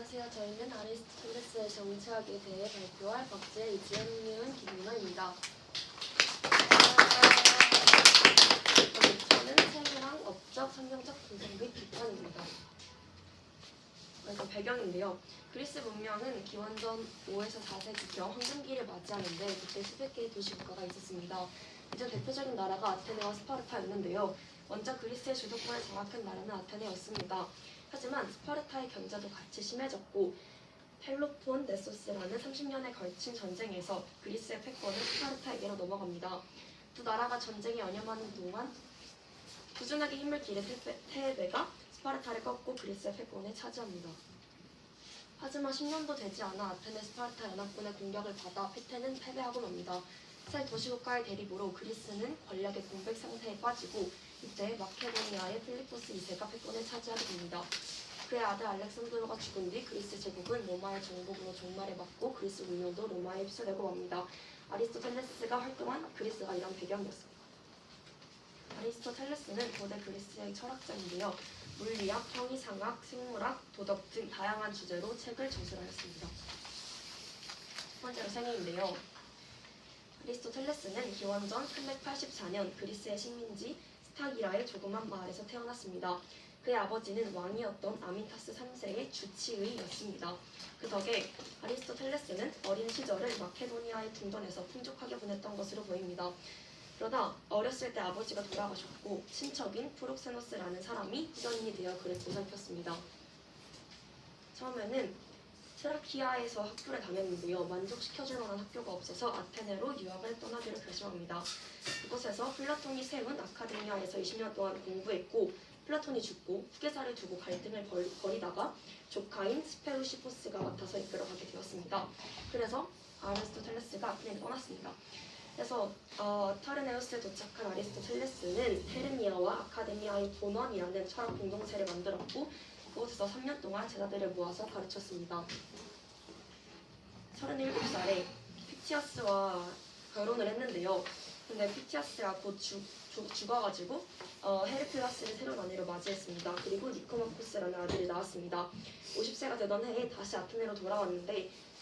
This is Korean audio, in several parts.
안녕하세요. 저희는 아리스토텔레스의 정치학에 대해 발표할 박지혜, 이지은, 김민호입니다. 목표는 생이랑 업적, 성경적 분석 및 비판입니다. 그래서 배경인데요. 그리스 문명은 기원전 5에서 4세기경 황금기를 맞이하는데 그때 수백 개의 도시국가가 있었습니다. 이전 대표적인 나라가 아테네와 스파르타였는데요. 먼저 그리스의 주도권을 장악한 나라는 아테네였습니다. 하지만 스파르타의 견제도 같이 심해졌고 펠로폰네소스라는 30년에 걸친 전쟁에서 그리스의 패권은 스파르타에게로 넘어갑니다. 두 나라가 전쟁에 연연하는 동안 꾸준하게 힘을 기른 테베가 스파르타를 꺾고 그리스의 패권을 차지합니다. 하지만 10년도 되지 않아 아테네 스파르타 연합군의 공격을 받아 페테는 패배하고 맙니다. 새 도시국가의 대립으로 그리스는 권력의 공백 상태에 빠지고 이때 마케도니아의 필리포스 2세가 패권을 차지하게 됩니다. 그의 아들 알렉산드로가 죽은 뒤 그리스 제국은 로마의 정복으로 종말에 맞고 그리스 문명도 로마에 휩쓸리고 맙니다. 아리스토텔레스가 활동한 그리스가 이런 배경이었습니다. 아리스토텔레스는 고대 그리스의 철학자인데요. 물리학, 형이상학, 생물학, 도덕 등 다양한 주제로 책을 저술하였습니다. 첫 번째로 생애인데요. 아리스토텔레스는 기원전 384년 그리스의 식민지 스타기라의 조그만 마을에서 태어났습니다. 그의 아버지는 왕이었던 아미타스 3세의 주치의였습니다. 그 덕에 아리스토텔레스는 어린 시절을 마케도니아의 궁전에서 풍족하게 보냈던 것으로 보입니다. 그러다 어렸을 때 아버지가 돌아가셨고 친척인 프록세노스라는 사람이 후견인이 되어 그를 보살폈습니다. 처음에는 트라키아에서 학교를 다녔는데요. 만족시켜줄 만한 학교가 없어서 아테네로 유학을 떠나기로 결심합니다. 그곳에서 플라톤이 세운 아카데미아에서 20년 동안 공부했고 플라톤이 죽고 후계자를 두고 갈등을 벌이다가 조카인 스페루시포스가 맡아서 이끌어가게 되었습니다. 그래서 아리스토텔레스가 아테네를 떠났습니다. 그래서 타르네우스에 도착한 아리스토텔레스는 테르니아와 아카데미아의 본원이라는 철학 공동체를 만들었고 그곳에서 3년 동안 제자들을 모아서 가르쳤습니다. 37살에 피티아스와 결혼을 했는데요. 근데 피티아스가 곧 죽어가지고 헤르클라스를 새로운 아내로 맞이했습니다. 그리고 니코마코스라는 아들이 나왔습니다. 50세가 되던 해에 다시 아테네로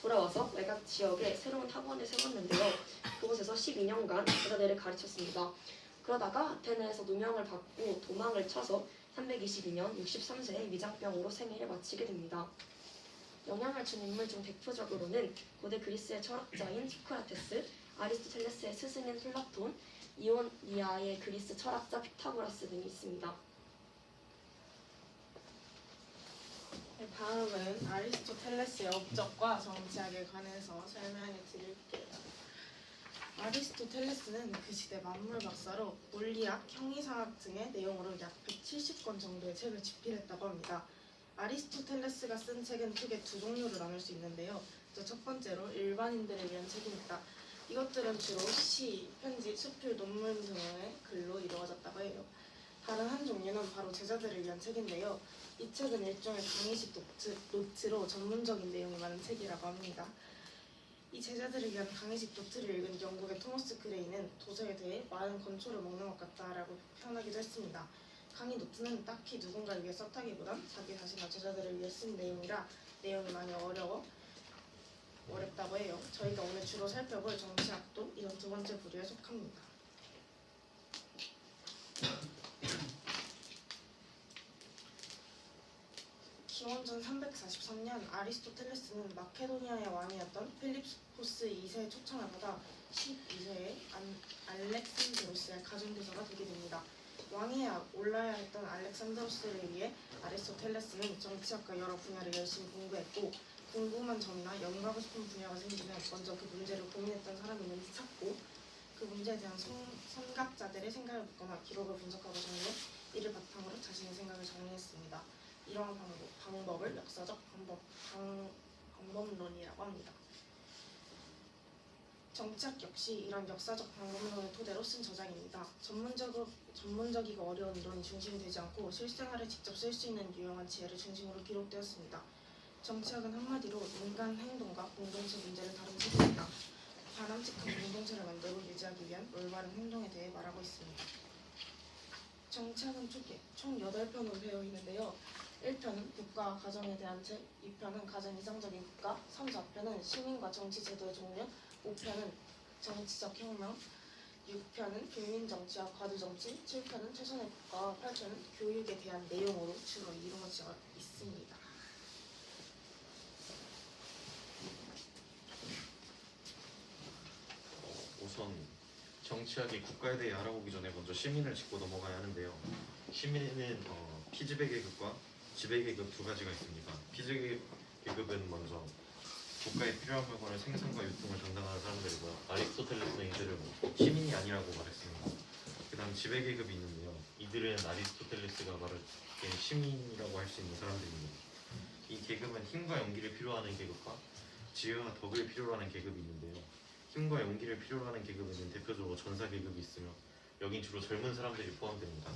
돌아와서 외곽 지역에 새로운 학원을 세웠는데요. 그곳에서 12년간 제자들을 가르쳤습니다. 그러다가 아테네에서 누명을 받고 도망을 쳐서 322년 63세에 위장병으로 생애를 마치게 됩니다. 영향을 준 인물 중 대표적으로는 고대 그리스의 철학자인 소크라테스, 아리스토텔레스의 스승인 플라톤, 이오니아의 그리스 철학자 피타고라스 등이 있습니다. 다음은 아리스토텔레스의 업적과 정치학에 관해서 설명해 드릴게요. 아리스토텔레스는 그 시대 만물 박사로 물리학, 형이상학 등의 내용으로 약 170권 정도의 책을 집필했다고 합니다. 아리스토텔레스가 쓴 책은 크게 두 종류로 나눌 수 있는데요. 첫 번째로 일반인들을 위한 책입니다. 이것들은 주로 시, 편지, 수필, 논문 등의 글로 이루어졌다고 해요. 다른 한 종류는 바로 제자들을 위한 책인데요. 이 책은 일종의 강의식 노트로 전문적인 내용이 많은 책이라고 합니다. 이 제자들을 위한 강의식 노트를 읽은 영국의 토머스 그레이는 도서에 대해 많은 건초를 먹는 것 같다라고 표현하기도 했습니다. 강의 노트는 딱히 누군가를 위해 썼다기보단 자기 자신과 제자들을 위해 쓴 내용이라 내용이 많이 어렵다고 해요. 저희가 오늘 주로 살펴볼 정치학도 이런 두 번째 부류에 속합니다. 기원전 343년 아리스토텔레스는 마케도니아의 왕이었던 필리포스 2세의 초청을 받아 12세의 알렉산드로스의 가중대사가 되게 됩니다. 왕위에 올라야 했던 알렉산드로스를 위해 아리스토텔레스는 정치학과 여러 분야를 열심히 공부했고 궁금한 점이나 연구하고 싶은 분야가 생기면 먼저 그 문제를 고민했던 사람이 있는지 찾고 그 문제에 대한 선각자들의 생각을 묻거나 기록을 분석하고 정리해 이를 바탕으로 자신의 생각을 정리했습니다. 이러한 방법을 역사적 방법론이라고 합니다. 정치학 역시 이런 역사적 방법론을 토대로 쓴 저작입니다. 전문적이고 어려운 이론이 중심이 되지 않고 실생활에 직접 쓸 수 있는 유용한 지혜를 중심으로 기록되었습니다. 정치학은 한마디로 인간 행동과 공동체 문제를 다룬 책입니다. 바람직한 공동체를 만들고 유지하기 위한 올바른 행동에 대해 말하고 있습니다. 정치학은 총 8편으로 되어 있는데요. 1편은 국가와 가정에 대한 책, 2편은 가장 이상적인 국가, 3, 4편은 시민과 정치 제도의 종류, 5편은 정치적 혁명, 6편은 빈민정치와 과도정치, 7편은 최선의 국가와 8편은 교육에 대한 내용으로 주로 이루어져 있습니다. 우선 정치학이 국가에 대해 알아보기 전에 먼저 시민을 짚고 넘어가야 하는데요. 시민은 피지배계급과 지배계급 두 가지가 있습니다. 피지계급은 먼저 국가에 필요한 물건의 생산과 유통을 담당하는 사람들이고요. 아리스토텔레스는 이들을 시민이 아니라고 말했습니다. 그 다음 지배계급이 있는데요. 이들은 아리스토텔레스가 말한 시민이라고 할 수 있는 사람들입니다. 이 계급은 힘과 용기를 필요하는 계급과 지혜와 덕을 필요로 하는 계급이 있는데요. 힘과 용기를 필요로 하는 계급에는 대표적으로 전사 계급이 있으며 여긴 주로 젊은 사람들이 포함됩니다.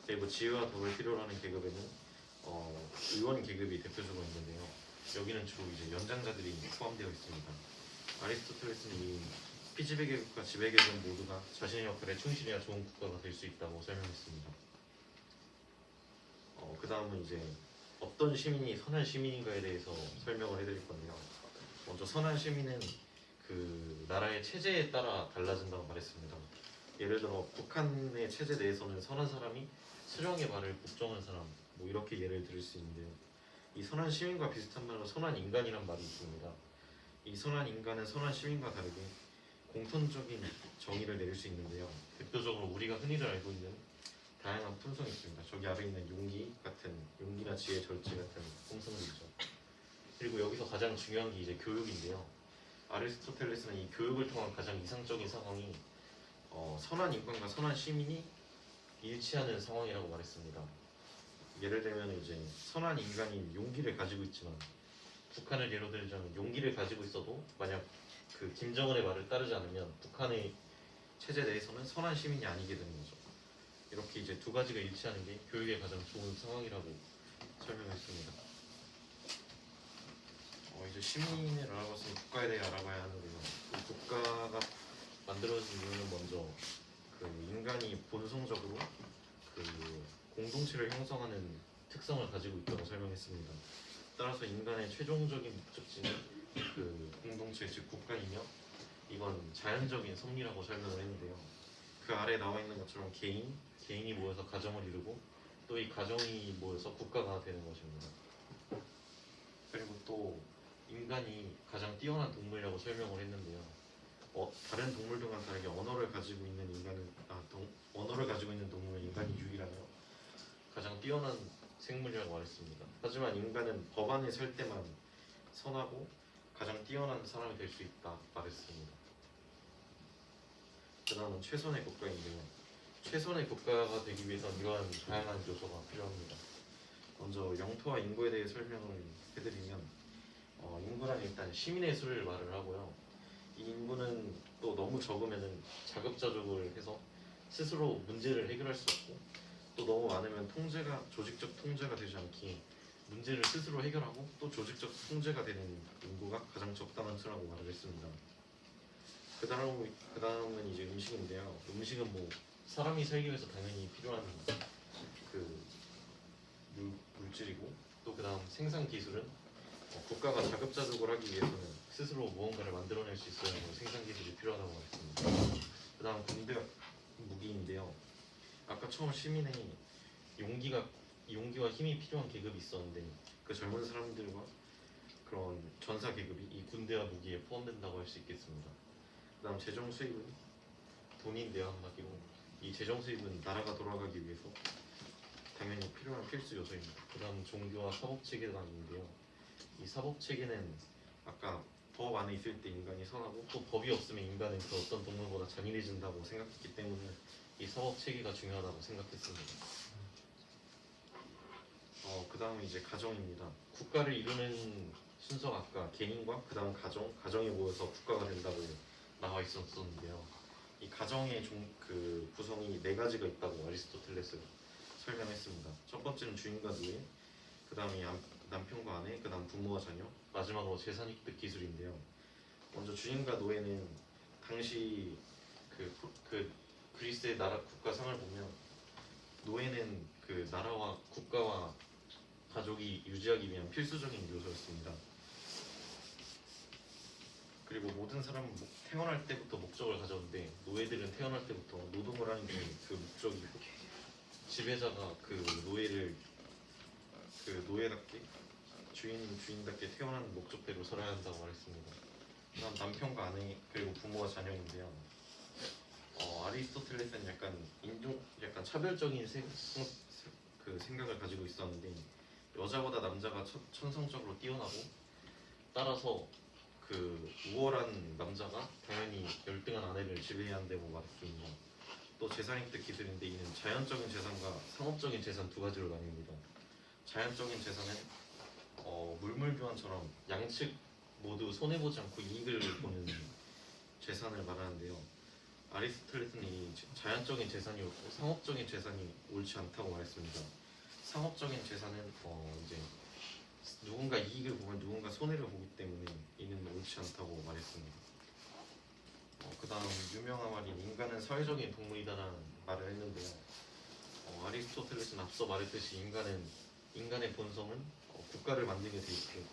그리고 지혜와 덕을 필요로 하는 계급에는 의원 계급이 대표적으로 있는데요. 여기는 주로 이제 연장자들이 포함되어 있습니다. 아리스토텔레스는 이 피지배 계급과 지배 계급 모두가 자신의 역할에 충실해야 좋은 국가가 될 수 있다고 설명했습니다. 그 다음은 이제 어떤 시민이 선한 시민인가에 대해서 설명을 해드릴 건데요. 먼저 선한 시민은 그 나라의 체제에 따라 달라진다고 말했습니다. 예를 들어 북한의 체제 내에서는 선한 사람이 수령의 말을 복종한 사람, 뭐 이렇게 예를 들을 수 있는데요. 이 선한 시민과 비슷한 말로 선한 인간이란 말이 있습니다. 이 선한 인간은 선한 시민과 다르게 공통적인 정의를 내릴 수 있는데요. 대표적으로 우리가 흔히들 알고 있는 다양한 품성이 있습니다. 저기 아래 있는 용기나 지혜, 절제 같은 품성들이죠. 그리고 여기서 가장 중요한 게 이제 교육인데요. 아리스토텔레스는 이 교육을 통한 가장 이상적인 상황이 선한 인간과 선한 시민이 일치하는 상황이라고 말했습니다. 예를 들면 이제 선한 인간인 용기를 가지고 있지만 북한을 예로 들자면 용기를 가지고 있어도 만약 그 김정은의 말을 따르지 않으면 북한의 체제 내에서는 선한 시민이 아니게 되는 거죠. 이렇게 이제 두 가지가 일치하는 게 교육의 가장 좋은 상황이라고 설명했습니다. 이제 시민을 알아봤으면 국가에 대해 알아봐야 하는데요. 이 국가가 만들어진 이유는 먼저 그 인간이 본성적으로 그 공동체를 형성하는 특성을 가지고 있다고 설명했습니다. 따라서 인간의 최종적인 목적지는 그 공동체 즉 국가이며 이건 자연적인 섭리라고 설명을 했는데요. 그 아래 나와 있는 것처럼 개인이 모여서 가정을 이루고 또 이 가정이 모여서 국가가 되는 것입니다. 그리고 또 인간이 가장 뛰어난 동물이라고 설명을 했는데요. 다른 동물들과 다르게 언어를 가지고 있는 동물은 인간이 유일하여 가장 뛰어난 생물이라고 말했습니다. 하지만 인간은 법 안에 설 때만 선하고 가장 뛰어난 사람이 될 수 있다 말했습니다. 그 다음은 최선의 국가인데요. 최선의 국가가 되기 위해서는 이러한 다양한 요소가 필요합니다. 먼저 영토와 인구에 대해 설명을 해드리면 인구란 일단 시민의 수를 말을 하고요. 이 인구는 또 너무 적으면은 자급자족을 해서 스스로 문제를 해결할 수 없고 또 너무 많으면 조직적 통제가 되지 않기에 문제를 스스로 해결하고 또 조직적 통제가 되는 인구가 가장 적당한 수라고 말을 했습니다. 그 다음은 이제 음식인데요. 음식은 뭐 사람이 살기 위해서 당연히 필요한 그 물질이고 또 그 다음 생산 기술은 국가가 자급자족을 하기 위해서는 스스로 무언가를 만들어낼 수 있어야 하는 생산 기술이 필요하다고 말했습니다. 그 다음 군대 무기인데요. 아까 처음 시민의 용기와 힘이 필요한 계급이 있었는데 그 젊은 사람들과 그런 전사 계급이 이 군대와 무기에 포함된다고 할 수 있겠습니다. 그 다음 재정 수입은 돈인데요. 한마디로 이 재정 수입은 나라가 돌아가기 위해서 당연히 필요한 필수 요소입니다. 그 다음 종교와 사법 체계가 있는데요. 이 사법 체계는 아까 법 안에 있을 때 인간이 선하고 또 법이 없으면 인간은 그 어떤 동물보다 잔인해진다고 생각했기 때문에 이 사법 체계가 중요하다고 생각했습니다. 그 다음은 이제 가정입니다. 국가를 이루는 순서가 아까 개인과 그 다음 가정이 모여서 국가가 된다고 나와 있었는데요. 이 가정의 그 구성이 네 가지가 있다고 아리스토텔레스가 설명했습니다. 첫 번째는 주인과 노예, 그 다음이 남편과 아내, 그 다음 부모와 자녀, 마지막으로 재산 획득 기술인데요. 먼저 주인과 노예는 당시 그 그리스의 나라 국가상을 보면 노예는 그 나라와 국가와 가족이 유지하기 위한 필수적인 요소였습니다. 그리고 모든 사람은 태어날 때부터 목적을 가졌는데 노예들은 태어날 때부터 노동을 하는 게 그 목적이고 지배자가 그 노예를 그 노예답게 주인답게 태어난 목적대로 살아야 한다고 말했습니다. 그다음 남편과 아내 그리고 부모와 자녀인데요. 아리스토텔레스는 약간 차별적인 그 생각을 가지고 있었는데 여자보다 남자가 천성적으로 뛰어나고 따라서 그 우월한 남자가 당연히 열등한 아내를 지배해야 한다고 말했습니다. 또 재산입득 기술인데 이는 자연적인 재산과 상업적인 재산 두 가지로 나뉩니다. 자연적인 재산은 물물교환처럼 양측 모두 손해보지 않고 이익을 보는 재산을 말하는데요. 아리스토텔레스는 이 자연적인 재산이 옳고 상업적인 재산이 옳지 않다고 말했습니다. 상업적인 재산은 이제 누군가 이익을 보면 누군가 손해를 보기 때문에 이는 옳지 않다고 말했습니다. 그 다음 유명한 말인 인간은 사회적인 동물이다라는 말을 했는데요. 아리스토텔레스는 앞서 말했듯이 인간의 본성은 국가를 만들게 돼 있고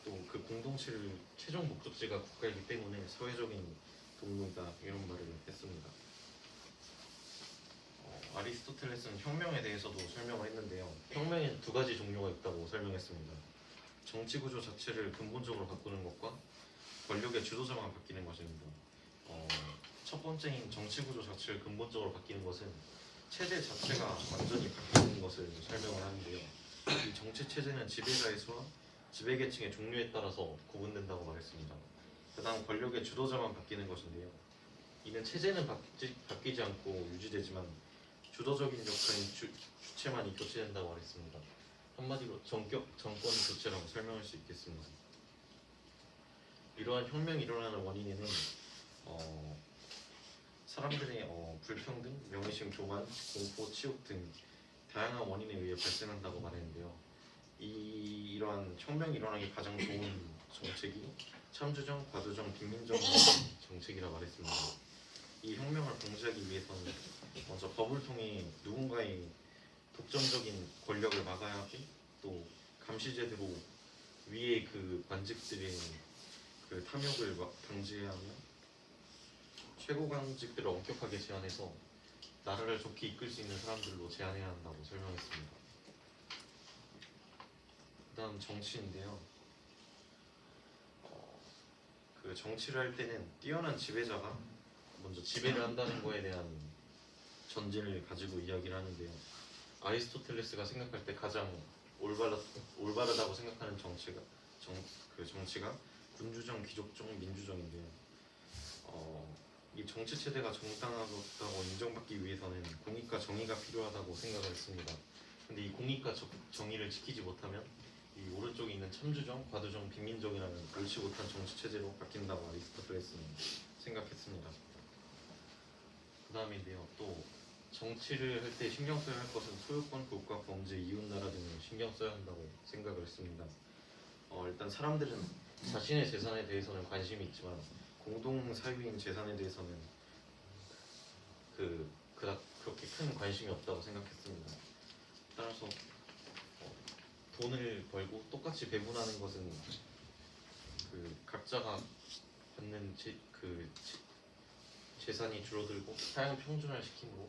또 그 공동체를 최종 목적지가 국가이기 때문에 사회적인 동물이다 이런 말을 했습니다. 아리스토텔레스는 혁명에 대해서도 설명을 했는데요. 혁명에는 두 가지 종류가 있다고 설명했습니다. 정치 구조 자체를 근본적으로 바꾸는 것과 권력의 주도자만 바뀌는 것입니다. 첫 번째인 정치 구조 자체를 근본적으로 바뀌는 것은 체제 자체가 완전히 바뀌는 것을 설명을 하는데요. 이 정치 체제는 지배자의 수와 지배계층의 종류에 따라서 구분된다고 말했습니다. 그 다음 권력의 주도자만 바뀌는 것인데요. 이는 체제는 바뀌지 않고 유지되지만 주도적인 역할인 주체만이 교체된다고 말했습니다. 한마디로 정권 교체라고 설명할 수 있겠습니다. 이러한 혁명이 일어나는 원인에는 사람들의 불평등, 명예심 교만, 공포, 치욕 등 다양한 원인에 의해 발생한다고 말했는데요. 이러한 혁명이 일어나기 가장 좋은 정책이 참주정, 과도정, 빈민정 정책이라 말했습니다. 이 혁명을 방지하기 위해서는 먼저 법을 통해 누군가의 독점적인 권력을 막아야 하고 또 감시제대로 위의 그 관직들의 그 탐욕을 방지해야 하며 최고관직들을 엄격하게 제한해서 나라를 좋게 이끌 수 있는 사람들로 제한해야 한다고 설명했습니다. 그 다음 정치인데요. 그 정치를 할 때는 뛰어난 지배자가 먼저 지배를 한다는 거에 대한 전제를 가지고 이야기를 하는데요. 아리스토텔레스가 생각할 때 가장 올바르다고 생각하는 정치가 군주정, 귀족정, 민주정인데요. 이 정치 체제가 정당하다고 인정받기 위해서는 공익과 정의가 필요하다고 생각을 했습니다. 근데 이 공익과 정의를 지키지 못하면 이 오른쪽에 있는 참주정, 과도정, 빈민정이라는 옳지 못한 정치 체제로 바뀐다고 아리스토텔레스는 생각했습니다. 그 다음인데요. 또 정치를 할 때 신경 써야 할 것은 소유권, 국가, 범죄, 이웃나라 등을 신경 써야 한다고 생각을 했습니다. 일단 사람들은 자신의 재산에 대해서는 관심이 있지만 공동 사유인 재산에 대해서는 그닥 그렇게 큰 관심이 없다고 생각했습니다. 따라서 돈을 벌고 똑같이 배분하는 것은 그 각자가 받는 재산이 줄어들고 사용 평준화를 시키므로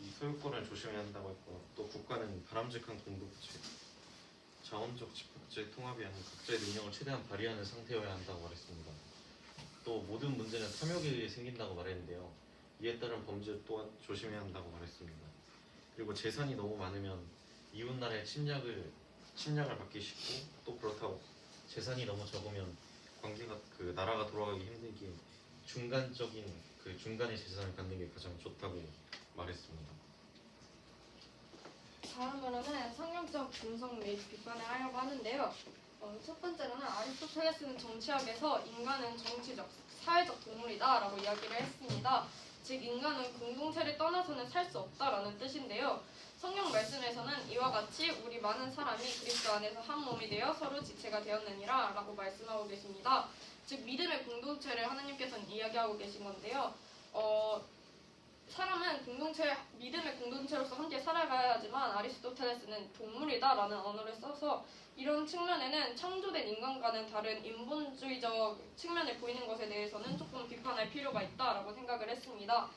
이 소유권을 조심해야 한다고 했고 또 국가는 바람직한 공동체, 자원적 집합제 통합이 아닌 각자의 능력을 최대한 발휘하는 상태여야 한다고 말했습니다. 또 모든 문제는 탐욕에 의해 생긴다고 말했는데요. 이에 따른 범죄 또한 조심해야 한다고 말했습니다. 그리고 재산이 너무 많으면 이웃나라의 침략을 받기 쉽고 또 그렇다고 재산이 너무 적으면 관계가 나라가 돌아가기 힘들기에 중간의 재산을 갖는 게 가장 좋다고 말했습니다. 다음으로는 성경적 분석 및 비판을 하려고 하는데요. 첫 번째로는 아리스토텔레스는 정치학에서 인간은 정치적, 사회적 동물이다 라고 이야기를 했습니다. 즉 인간은 공동체를 떠나서는 살 수 없다라는 뜻인데요. 성경 말씀에서는 이와 같이 우리 많은 사람이 그리스도 안에서 한 몸이 되어 서로 지체가 되었느니라 라고 말씀하고 계십니다. 즉 믿음의 공동체를 하나님께서는 이야기하고 계신 건데요. 사람은 믿음의 공동체로서 함께 살아가야지만 아리스토텔레스는 동물이다라는 언어를 써서 이런 측면에는 창조된 인간과는 다른 인본주의적 측면을 보이는 것에 대해서는 조금 비판할 필요가 있다라고 생각을 했습니다.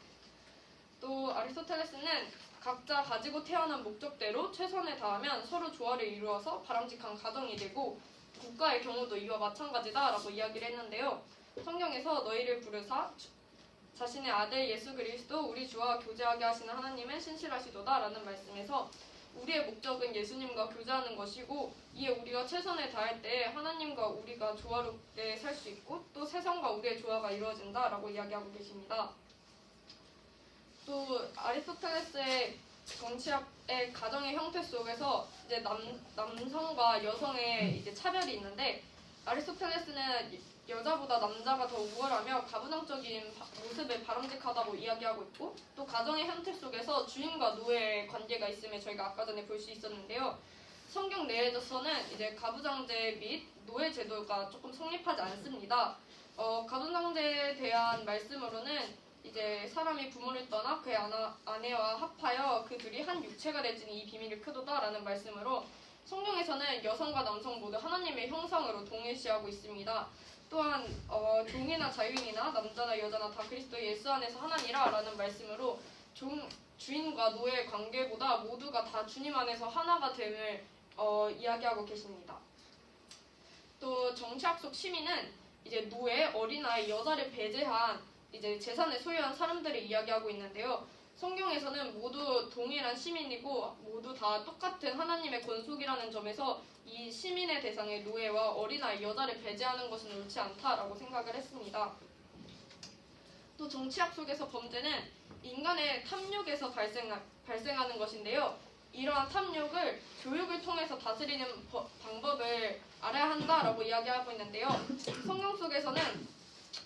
또 아리스토텔레스는 각자 가지고 태어난 목적대로 최선을 다하면 서로 조화를 이루어서 바람직한 가정이 되고 국가의 경우도 이와 마찬가지다라고 이야기를 했는데요. 성경에서 너희를 부르사 자신의 아들 예수 그리스도 우리 주와 교제하게 하시는 하나님은 신실하시도다라는 말씀에서 우리의 목적은 예수님과 교제하는 것이고 이에 우리가 최선을 다할 때 하나님과 우리가 조화롭게 살 수 있고 또 세상과 우리의 조화가 이루어진다라고 이야기하고 계십니다. 또 아리스토텔레스의 정치학의 가정의 형태 속에서 이제 남성과 여성의 이제 차별이 있는데 아리스토텔레스는 여자보다 남자가 더 우월하며 가부장적인 모습에 바람직하다고 이야기하고 있고 또 가정의 형태 속에서 주인과 노예의 관계가 있음을 저희가 아까 전에 볼 수 있었는데요. 성경 내에서는 이제 가부장제 및 노예 제도가 조금 성립하지 않습니다. 가부장제에 대한 말씀으로는 이제 사람이 부모를 떠나 그의 아내와 합하여 그 둘이 한 육체가 되지니 이 비밀이 크도다라는 말씀으로 성경에서는 여성과 남성 모두 하나님의 형상으로 동일시하고 있습니다. 또한 종이나 자유인이나 남자나 여자나 다 그리스도 예수 안에서 하나니라 라는 말씀으로 주인과 노예의 관계보다 모두가 다 주님 안에서 하나가 됨을 이야기하고 계십니다. 또 정치학 속 시민은 이제 노예, 어린아이, 여자를 배제한 이제 재산을 소유한 사람들을 이야기하고 있는데요. 성경에서는 모두 동일한 시민이고 모두 다 똑같은 하나님의 권속이라는 점에서 이 시민의 대상의 노예와 어린아이, 여자를 배제하는 것은 옳지 않다라고 생각을 했습니다. 또 정치학 속에서 범죄는 인간의 탐욕에서 발생하는 것인데요. 이러한 탐욕을 교육을 통해서 다스리는 방법을 알아야 한다라고 이야기하고 있는데요. 성경 속에서는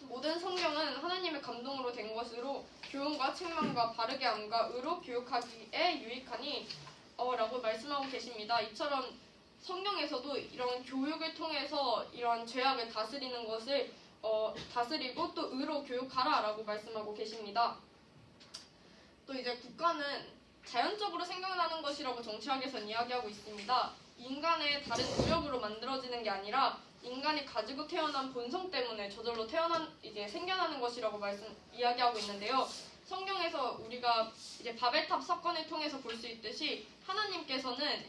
모든 성경은 하나님의 감동으로 된 것으로 교훈과 책망과 바르게 함과 의로 교육하기에 유익하니 라고 말씀하고 계십니다. 이처럼 성경에서도 이런 교육을 통해서 이러한 죄악을 다스리는 것을 다스리고 또 의로 교육하라 라고 말씀하고 계십니다. 또 이제 국가는 자연적으로 생겨나는 것이라고 정치학에서는 이야기하고 있습니다. 인간의 다른 노력으로 만들어지는 게 아니라 인간이 가지고 태어난 본성 때문에 저절로 생겨나는 것이라고 이야기하고 있는데요. 성경에서 우리가 이제 바벨탑 사건을 통해서 볼 수 있듯이 하나님께서는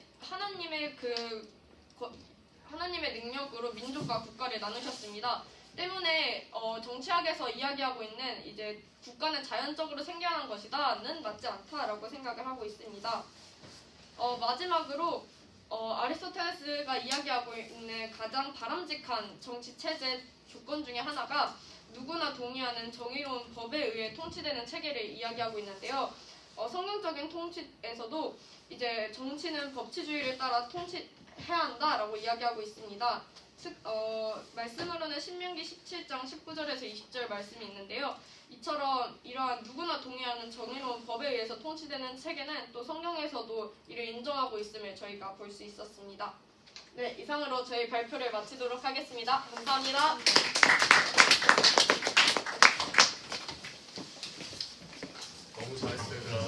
하나님의 능력으로 민족과 국가를 나누셨습니다. 때문에 정치학에서 이야기하고 있는 이제 국가는 자연적으로 생겨난 것이다는 맞지 않다라고 생각을 하고 있습니다. 마지막으로 아리스토텔레스가 이야기하고 있는 가장 바람직한 정치 체제 조건 중에 하나가 누구나 동의하는 정의로운 법에 의해 통치되는 체계를 이야기하고 있는데요. 성경적인 통치에서도 이제 정치는 법치주의를 따라 통치해야 한다라고 이야기하고 있습니다. 즉 말씀으로는 신명기 17장 19절에서 20절 말씀이 있는데요. 이처럼 이러한 누구나 동의하는 정의로운 법에 의해서 통치되는 체계는 또 성경에서도 이를 인정하고 있음을 저희가 볼 수 있었습니다. 네, 이상으로 저희 발표를 마치도록 하겠습니다. 감사합니다. 너무 잘했어요.